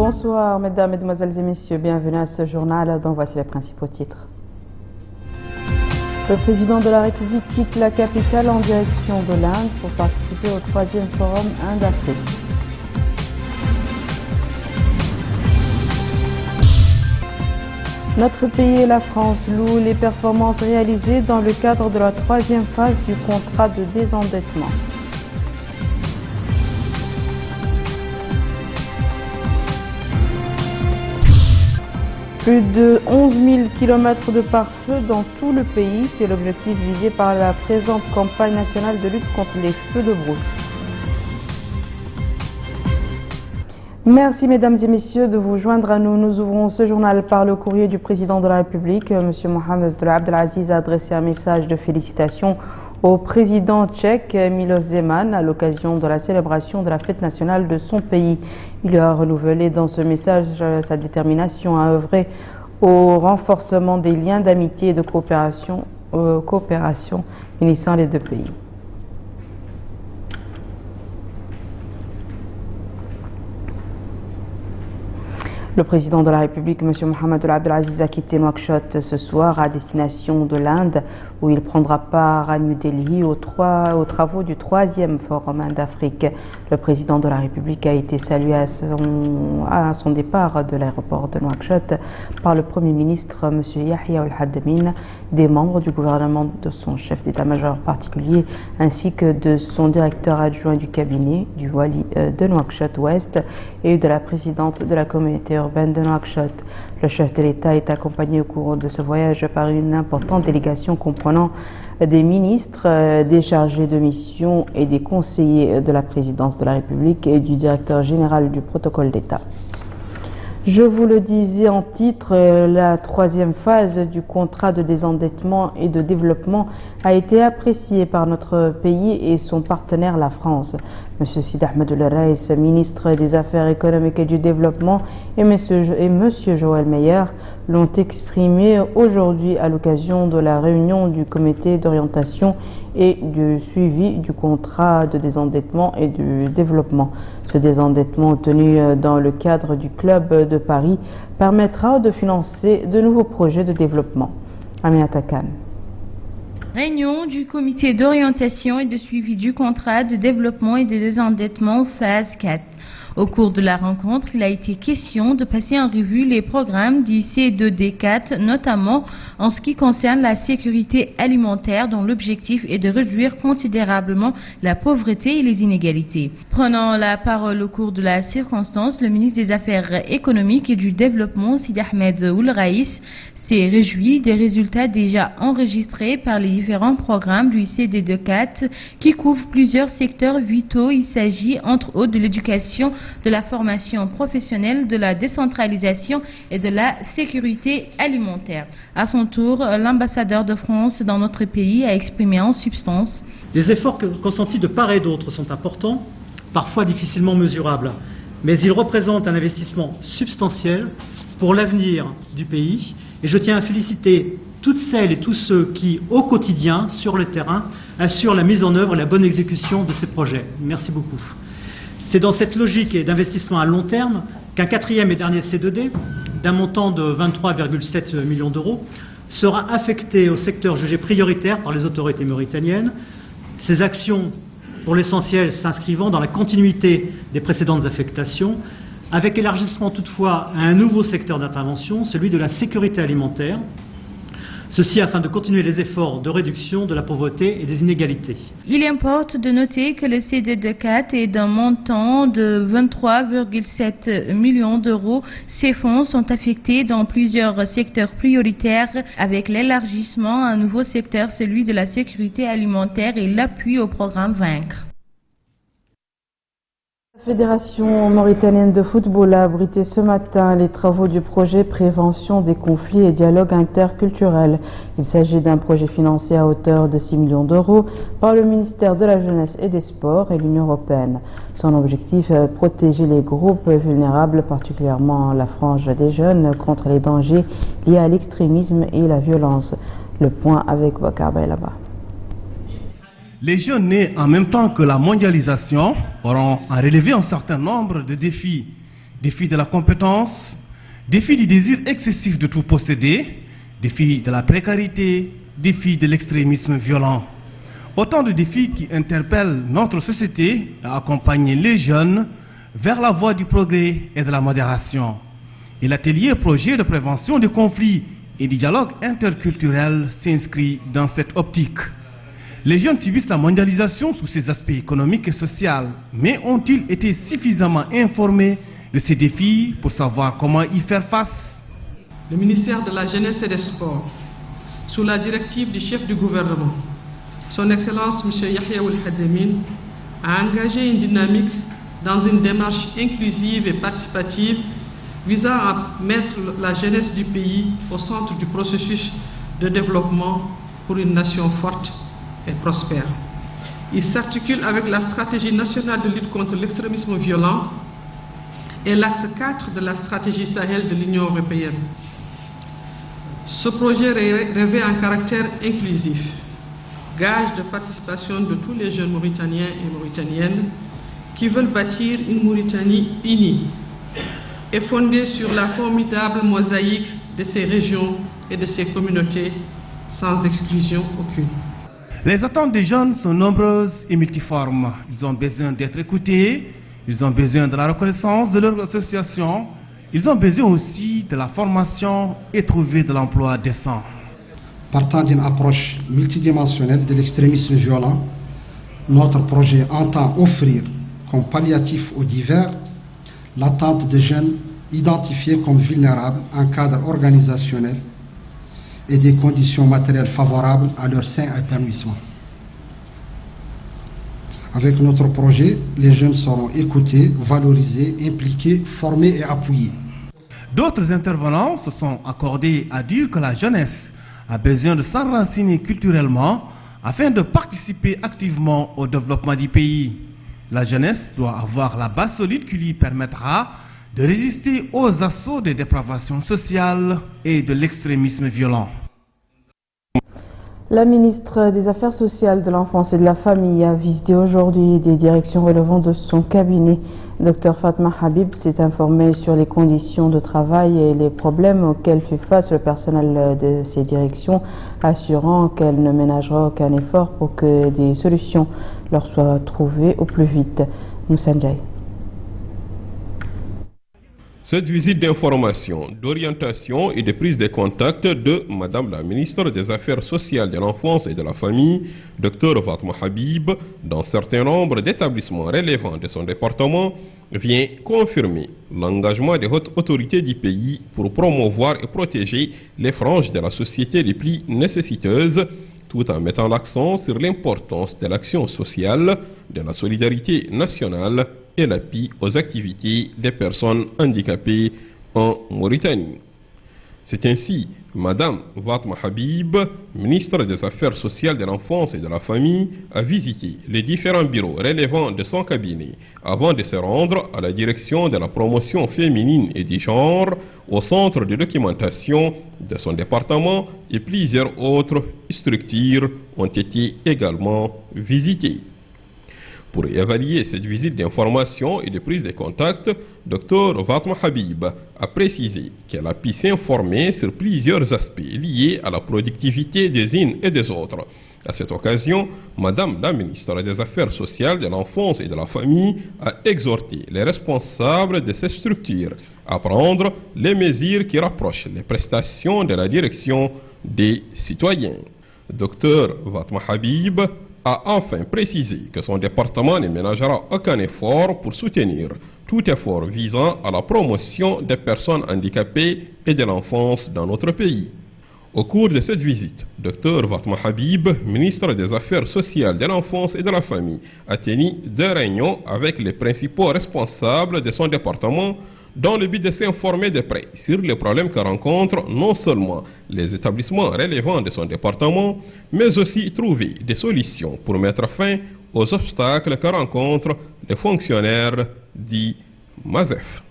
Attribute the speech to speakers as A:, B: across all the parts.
A: Bonsoir mesdames, mesdemoiselles et messieurs, bienvenue à ce journal dont voici les principaux titres. Le président de la République quitte la capitale en direction de l'Inde pour participer au 3e forum Inde-Afrique. Notre pays et la France louent les performances réalisées dans le cadre de la 3e phase du contrat de désendettement. Plus de 11 000 km de pare-feu dans tout le pays, c'est l'objectif visé par la présente campagne nationale de lutte contre les feux de brousse. Merci mesdames et messieurs de vous joindre à nous. Nous ouvrons ce journal par le courrier du président de la République. M. Mohamed Abdelaziz a adressé un message de félicitations au président tchèque Miloš Zeman à l'occasion de la célébration de la fête nationale de son pays. Il a renouvelé dans ce message sa détermination à œuvrer au renforcement des liens d'amitié et de coopération unissant les deux pays. Le président de la République, M. Mohamed Abdelaziz, a quitté Nouakchott ce soir à destination de l'Inde, où il prendra part à New Delhi aux travaux du 3e Forum Inde-Afrique. Le président de la République a été salué à son départ de l'aéroport de Nouakchott par le Premier ministre, M. Yahya Al-Haddamine, des membres du gouvernement, de son chef d'état-major particulier, ainsi que de son directeur adjoint du cabinet, du Wali de Nouakchott-Ouest, et de la présidente de la communauté urbaine de Nouakchott. Le chef de l'État est accompagné au cours de ce voyage par une importante délégation comprenant des ministres, des chargés de mission et des conseillers de la présidence de la République et du directeur général du protocole d'État. Je vous le disais en titre, la 3e phase du contrat de désendettement et de développement a été appréciée par notre pays et son partenaire, la France. M. Sidi Ahmed El Raïs, ministre des Affaires économiques et du Développement, et M. Joël Meyer l'ont exprimé aujourd'hui à l'occasion de la réunion du comité d'orientation et du suivi du contrat de désendettement et du développement. Ce désendettement obtenu dans le cadre du Club de Paris permettra de financer de nouveaux projets de développement. Aminata Khan.
B: Réunion du comité d'orientation et de suivi du contrat de développement et de désendettement phase 4. Au cours de la rencontre, il a été question de passer en revue les programmes du C2D4, notamment en ce qui concerne la sécurité alimentaire, dont l'objectif est de réduire considérablement la pauvreté et les inégalités. Prenant la parole au cours de la circonstance, le ministre des Affaires économiques et du Développement, Sidi Ahmed El Raïs, s'est réjoui des résultats déjà enregistrés par les différents programmes du CD24 qui couvrent plusieurs secteurs vitaux. Il s'agit entre autres de l'éducation, de la formation professionnelle, de la décentralisation et de la sécurité alimentaire. À son tour, l'ambassadeur de France dans notre pays a exprimé en substance:
C: les efforts consentis de part et d'autre sont importants, parfois difficilement mesurables, mais ils représentent un investissement substantiel pour l'avenir du pays. Et je tiens à féliciter toutes celles et tous ceux qui, au quotidien, sur le terrain, assurent la mise en œuvre et la bonne exécution de ces projets. Merci beaucoup. C'est dans cette logique d'investissement à long terme qu'un 4e et dernier C2D, d'un montant de 23,7 millions d'euros, sera affecté au secteur jugé prioritaire par les autorités mauritaniennes. Ces actions, pour l'essentiel, s'inscrivant dans la continuité des précédentes affectations, avec élargissement toutefois à un nouveau secteur d'intervention, celui de la sécurité alimentaire, ceci afin de continuer les efforts de réduction de la pauvreté et des inégalités.
B: Il importe de noter que le CD24 est d'un montant de 23,7 millions d'euros. Ces fonds sont affectés dans plusieurs secteurs prioritaires avec l'élargissement à un nouveau secteur, celui de la sécurité alimentaire et l'appui au programme Vaincre.
A: La Fédération mauritanienne de football a abrité ce matin les travaux du projet Prévention des conflits et dialogue interculturel. Il s'agit d'un projet financé à hauteur de 6 millions d'euros par le ministère de la Jeunesse et des Sports et l'Union européenne. Son objectif est de protéger les groupes vulnérables, particulièrement la frange des jeunes, contre les dangers liés à l'extrémisme et la violence. Le point avec Bakar Baylaba.
D: Les jeunes nés en même temps que la mondialisation auront à relever un certain nombre de défis défi de la compétence, défi du désir excessif de tout posséder, défi de la précarité, défi de l'extrémisme violent. Autant de défis qui interpellent notre société à accompagner les jeunes vers la voie du progrès et de la modération. Et l'atelier projet de prévention des conflits et du dialogue interculturel s'inscrit dans cette optique. Les jeunes subissent la mondialisation sous ses aspects économiques et sociaux, mais ont-ils été suffisamment informés de ces défis pour savoir comment y faire face?
E: Le ministère de la Jeunesse et des Sports, sous la directive du chef du gouvernement, Son Excellence M. Yahya Ould Hadamine, a engagé une dynamique dans une démarche inclusive et participative visant à mettre la jeunesse du pays au centre du processus de développement pour une nation forte et prospère. Il s'articule avec la stratégie nationale de lutte contre l'extrémisme violent et l'axe 4 de la stratégie Sahel de l'Union européenne. Ce projet revêt un caractère inclusif, gage de participation de tous les jeunes Mauritaniens et Mauritaniennes qui veulent bâtir une Mauritanie unie et fondée sur la formidable mosaïque de ces régions et de ces communautés, sans exclusion aucune.
D: Les attentes des jeunes sont nombreuses et multiformes. Ils ont besoin d'être écoutés, ils ont besoin de la reconnaissance de leur association, ils ont besoin aussi de la formation et trouver de l'emploi décent.
F: Partant d'une approche multidimensionnelle de l'extrémisme violent, notre projet entend offrir comme palliatif aux divers l'attente des jeunes identifiés comme vulnérables, un cadre organisationnel et des conditions matérielles favorables à leur sain épanouissement. Avec notre projet, les jeunes seront écoutés, valorisés, impliqués, formés et appuyés.
D: D'autres intervenants se sont accordés à dire que la jeunesse a besoin de s'enraciner culturellement afin de participer activement au développement du pays. La jeunesse doit avoir la base solide qui lui permettra de résister aux assauts des dépravations sociales et de l'extrémisme violent.
A: La ministre des Affaires sociales, de l'enfance et de la famille a visité aujourd'hui des directions relevant de son cabinet. Dr Fatma Habib s'est informée sur les conditions de travail et les problèmes auxquels fait face le personnel de ces directions, assurant qu'elle ne ménagera aucun effort pour que des solutions leur soient trouvées au plus vite. Moussa Ndiaye.
G: Cette visite d'information, d'orientation et de prise de contact de Madame la ministre des Affaires sociales de l'enfance et de la famille, Dr Fatma Habib, dans certain nombre d'établissements relevant de son département, vient confirmer l'engagement des hautes autorités du pays pour promouvoir et protéger les franges de la société les plus nécessiteuses, tout en mettant l'accent sur l'importance de l'action sociale, de la solidarité nationale et l'appui aux activités des personnes handicapées en Mauritanie. C'est ainsi Madame Fatma Habib, ministre des Affaires sociales de l'enfance et de la famille, a visité les différents bureaux relevant de son cabinet avant de se rendre à la direction de la promotion féminine et du genre, au centre de documentation de son département, et plusieurs autres structures ont été également visitées. Pour évaluer cette visite d'information et de prise de contact, Dr Fatma Habib a précisé qu'elle a pu s'informer sur plusieurs aspects liés à la productivité des unes et des autres. À cette occasion, Madame la ministre des Affaires sociales de l'enfance et de la famille a exhorté les responsables de ces structures à prendre les mesures qui rapprochent les prestations de la direction des citoyens. Dr Fatma Habib a enfin précisé que son département ne ménagera aucun effort pour soutenir tout effort visant à la promotion des personnes handicapées et de l'enfance dans notre pays. Au cours de cette visite, Dr Fatma Habib, ministre des Affaires sociales de l'enfance et de la famille, a tenu des réunions avec les principaux responsables de son département dans le but de s'informer de près sur les problèmes que rencontrent non seulement les établissements relevant de son département, mais aussi trouver des solutions pour mettre fin aux obstacles que rencontrent les fonctionnaires du MASEF.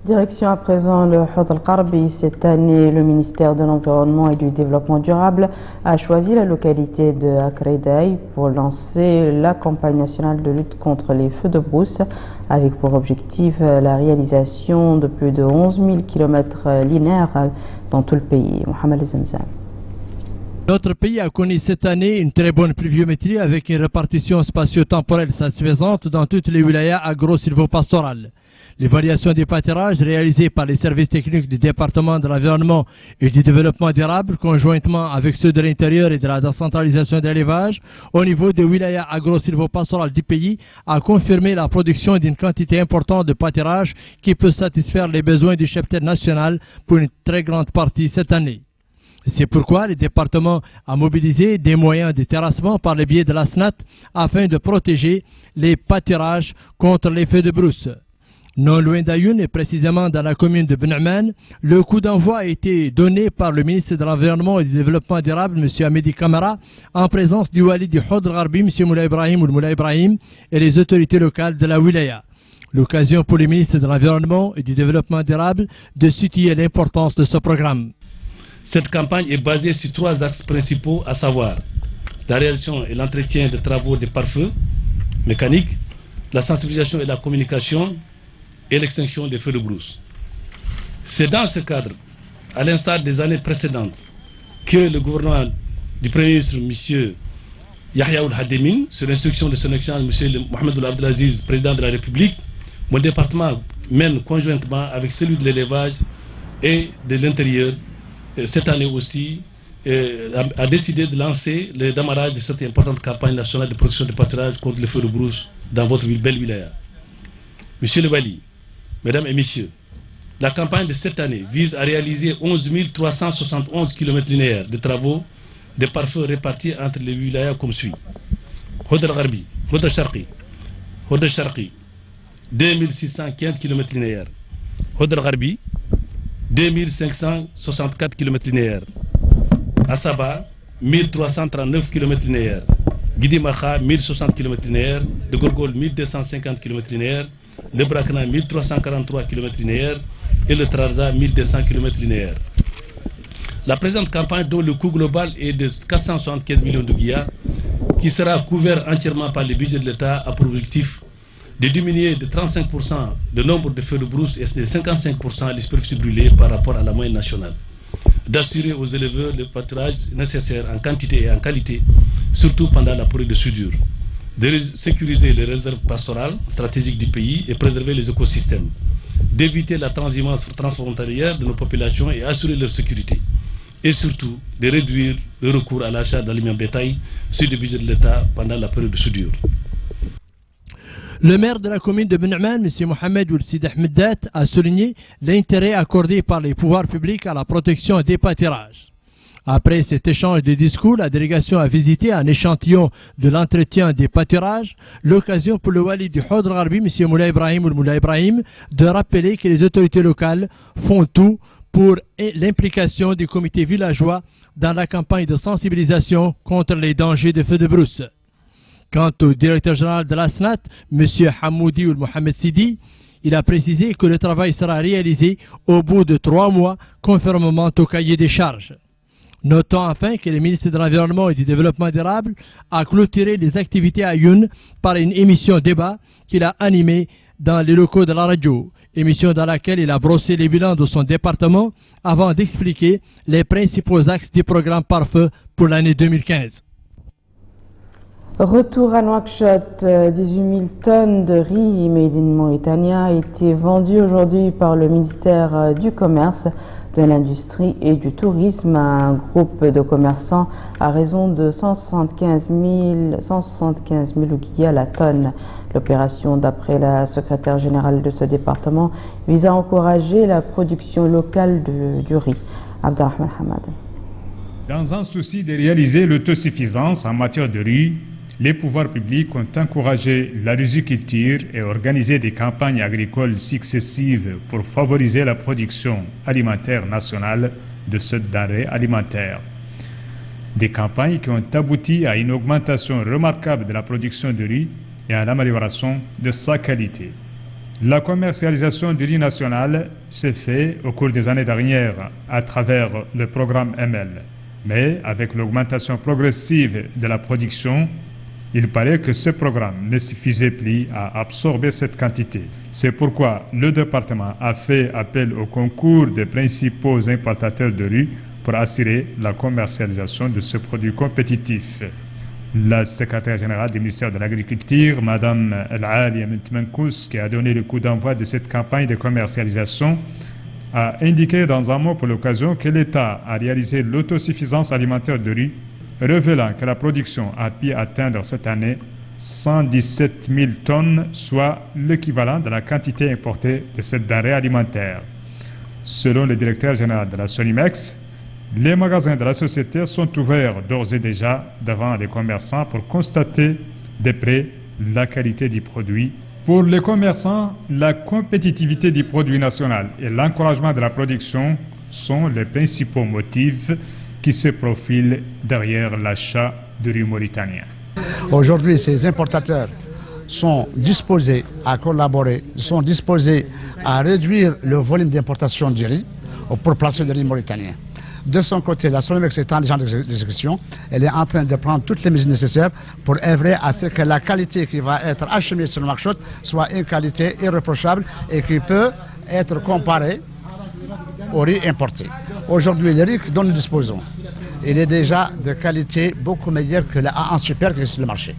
A: Direction à présent le Hod al-Qarbi. Cette année, le ministère de l'Environnement et du Développement durable a choisi la localité de Akreday pour lancer la campagne nationale de lutte contre les feux de brousse, avec pour objectif la réalisation de plus de 11 000 km linéaires dans tout le pays. Mohamed Zemzem.
H: Notre pays a connu cette année une très bonne pluviométrie avec une répartition spatio-temporelle satisfaisante dans toutes les wilayas agro-silvopastorales. Les variations des pâturages réalisées par les services techniques du département de l'environnement et du développement durable, conjointement avec ceux de l'intérieur et de la décentralisation de l'élevage, au niveau des wilayas agro-silvopastorales du pays, a confirmé la production d'une quantité importante de pâturage qui peut satisfaire les besoins du cheptel national pour une très grande partie cette année. C'est pourquoi le département a mobilisé des moyens de terrassement par le biais de la SNAT afin de protéger les pâturages contre les feux de brousse. Non loin d'Ayoun et précisément dans la commune de Benouman, le coup d'envoi a été donné par le ministre de l'Environnement et du Développement durable, M. Hamidi Kamara, en présence du wali du Hod al-Gharbi, M. Moulay Ibrahim ou Moulay Ibrahim, et les autorités locales de la wilaya. L'occasion pour le ministre de l'Environnement et du Développement durable de situer l'importance de ce programme.
I: Cette campagne est basée sur 3 axes principaux, à savoir la réalisation et l'entretien des travaux de pare-feu mécaniques, la sensibilisation et la communication, et l'extinction des feux de brousse. C'est dans ce cadre, à l'instar des années précédentes, que le gouvernement du Premier ministre, M. Yahya Ould-Hademin, sur l'instruction de son excellence, M. Mohamed Abdelaziz, président de la République, mon département mène conjointement avec celui de l'élevage et de l'intérieur, cette année aussi, a décidé de lancer le démarrage de cette importante campagne nationale de protection du pâturage contre les feux de brousse dans votre belle wilaya. Monsieur le Wali, Mesdames et Messieurs, la campagne de cette année vise à réaliser 11 371 km linéaires de travaux de pare-feu répartis entre les wilayas comme suit. Hod al-Gharbi, Hod al-Sharqi, 2615 km linéaires. Hod al-Gharbi, 2564 km linéaires. Asaba, 1339 km linéaires. Guidimacha, 1060 km linéaires. De Gorgol, 1250 km linéaires. Le Brakna, 1343 km linéaires. Et le Trarza, 1200 km linéaires. La présente campagne, dont le coût global est de 475 millions de guillards, qui sera couvert entièrement par le budget de l'État, a pour objectif de diminuer de 35% le nombre de feux de brousse et de 55% les superficies brûlées par rapport à la moyenne nationale. D'assurer aux éleveurs le pâturage nécessaire en quantité et en qualité, surtout pendant la période de soudure. De sécuriser les réserves pastorales stratégiques du pays et préserver les écosystèmes. D'éviter la transhumance transfrontalière de nos populations et assurer leur sécurité. Et surtout, de réduire le recours à l'achat d'aliments bétail sur le budget de l'État pendant la période de soudure.
H: Le maire de la commune de Benouman, M. Mohamed Ould Ahmedat, a souligné l'intérêt accordé par les pouvoirs publics à la protection des pâturages. Après cet échange de discours, la délégation a visité un échantillon de l'entretien des pâturages, l'occasion pour le wali du Hod al-Gharbi, M. Moulay Ibrahim ou Moulay Ibrahim, de rappeler que les autorités locales font tout pour l'implication des comités villageois dans la campagne de sensibilisation contre les dangers des feux de brousse. Quant au directeur général de la SNAT, M. Hamoudi ou Mohamed Sidi, il a précisé que le travail sera réalisé au bout de 3 mois, conformément au cahier des charges. Notons enfin que le ministre de l'Environnement et du Développement durable a clôturé les activités à Youn par une émission débat qu'il a animée dans les locaux de la radio, émission dans laquelle il a brossé les bilans de son département avant d'expliquer les principaux axes du programme pare-feu pour l'année 2015.
A: Retour à Nouakchott, 18 000 tonnes de riz made in Mauritania a été vendu aujourd'hui par le ministère du Commerce, de l'Industrie et du Tourisme à un groupe de commerçants à raison de 175 000 ouguiya à la tonne. L'opération, d'après la secrétaire générale de ce département, vise à encourager la production locale du riz. Abdelrahman Hamad.
J: Dans un souci de réaliser l'autosuffisance en matière de riz, les pouvoirs publics ont encouragé la riziculture et organisé des campagnes agricoles successives pour favoriser la production alimentaire nationale de cette denrée alimentaire. Des campagnes qui ont abouti à une augmentation remarquable de la production de riz et à l'amélioration de sa qualité. La commercialisation du riz national s'est faite au cours des années dernières à travers le programme ML. Mais avec l'augmentation progressive de la production, il paraît que ce programme ne suffisait plus à absorber cette quantité. C'est pourquoi le département a fait appel au concours des principaux importateurs de riz pour assurer la commercialisation de ce produit compétitif. La secrétaire générale du ministère de l'Agriculture, Mme El-Ali Mentmenkous, qui a donné le coup d'envoi de cette campagne de commercialisation, a indiqué dans un mot pour l'occasion que l'État a réalisé l'autosuffisance alimentaire de riz, révélant que la production a pu atteindre cette année 117 000 tonnes, soit l'équivalent de la quantité importée de cette denrée alimentaire. Selon le directeur général de la Sonimex, les magasins de la société sont ouverts d'ores et déjà devant les commerçants pour constater de près la qualité du produit. Pour les commerçants, la compétitivité du produit national et l'encouragement de la production sont les principaux motifs qui se profilent derrière l'achat du riz mauritanien.
K: Aujourd'hui, ces importateurs sont disposés à collaborer, sont disposés à réduire le volume d'importation du riz pour placer le riz mauritanien. De son côté, la Sonimex étant déjà en exécution, elle est en train de prendre toutes les mesures nécessaires pour œuvrer à ce que la qualité qui va être acheminée sur le marché soit une qualité irréprochable et qui peut être comparée au riz importé. Aujourd'hui, le riz dont nous disposons, il est déjà de qualité beaucoup meilleure que un super qui est sur le marché.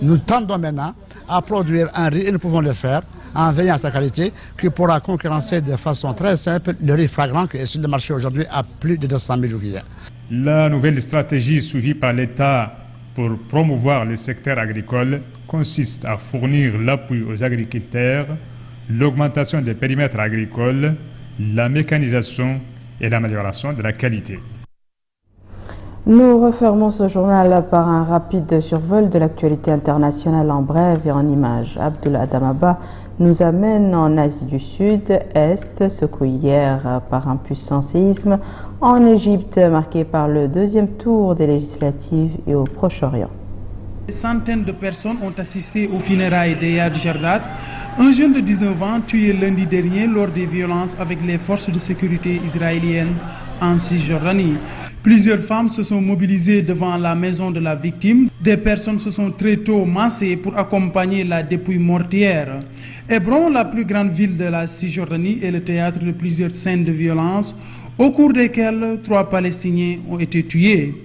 K: Nous tendons maintenant à produire un riz, et nous pouvons le faire en veillant à sa qualité, qui pourra concurrencer de façon très simple le riz flagrant qui est sur le marché aujourd'hui à plus de 200 000 ouvrières.
J: La nouvelle stratégie suivie par l'État pour promouvoir le secteur agricole consiste à fournir l'appui aux agriculteurs, l'augmentation des périmètres agricoles, la mécanisation et l'amélioration de la qualité.
A: Nous refermons ce journal par un rapide survol de l'actualité internationale en bref et en images. Abdul Adamaba nous amène en Asie du Sud-Est, secoué hier par un puissant séisme en Égypte, marqué par le deuxième tour des législatives et au Proche-Orient.
L: Des centaines de personnes ont assisté aux funérailles d'Eyad Jardat, un jeune de 19 ans tué lundi dernier lors des violences avec les forces de sécurité israéliennes en Cisjordanie. Plusieurs femmes se sont mobilisées devant la maison de la victime. Des personnes se sont très tôt massées pour accompagner la dépouille mortière. Hébron, la plus grande ville de la Cisjordanie, est le théâtre de plusieurs scènes de violence, au cours desquelles 3 Palestiniens ont été tués.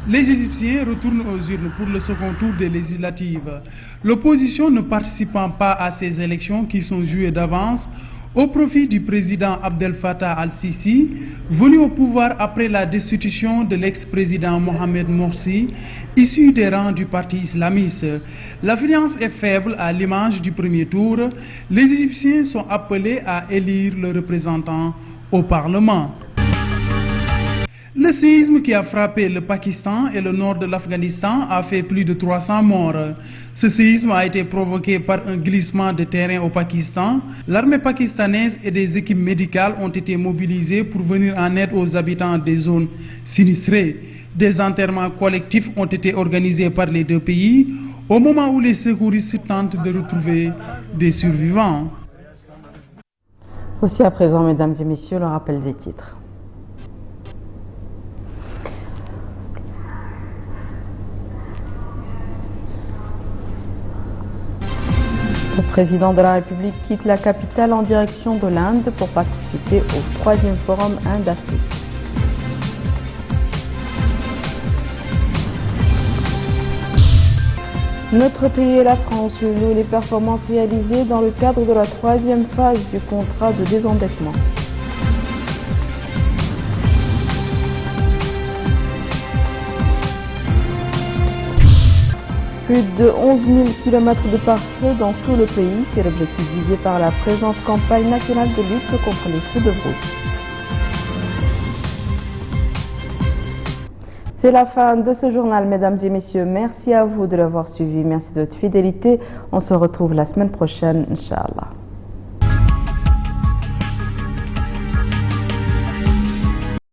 L: Les Égyptiens retournent aux urnes pour le second tour des législatives. L'opposition ne participant pas à ces élections qui sont jouées d'avance, au profit du président Abdel Fattah al-Sisi, venu au pouvoir après la destitution de l'ex-président Mohamed Morsi, issu des rangs du parti islamiste. L'affluence est faible à l'image du premier tour. Les Égyptiens sont appelés à élire le représentant au Parlement. Le séisme qui a frappé le Pakistan et le nord de l'Afghanistan a fait plus de 300 morts. Ce séisme a été provoqué par un glissement de terrain au Pakistan. L'armée pakistanaise et des équipes médicales ont été mobilisées pour venir en aide aux habitants des zones sinistrées. Des enterrements collectifs ont été organisés par les deux pays au moment où les secouristes tentent de retrouver des survivants.
A: Voici à présent, mesdames et messieurs, le rappel des titres. Le président de la République quitte la capitale en direction de l'Inde pour participer au 3e forum Inde-Afrique. Notre pays et la France louent les performances réalisées dans le cadre de la 3e phase du contrat de désendettement. Plus de 11 000 km de pare-feu dans tout le pays, c'est l'objectif visé par la présente campagne nationale de lutte contre les feux de brousse. C'est la fin de ce journal, mesdames et messieurs. Merci à vous de l'avoir suivi. Merci de votre fidélité. On se retrouve la semaine prochaine, Inch'Allah.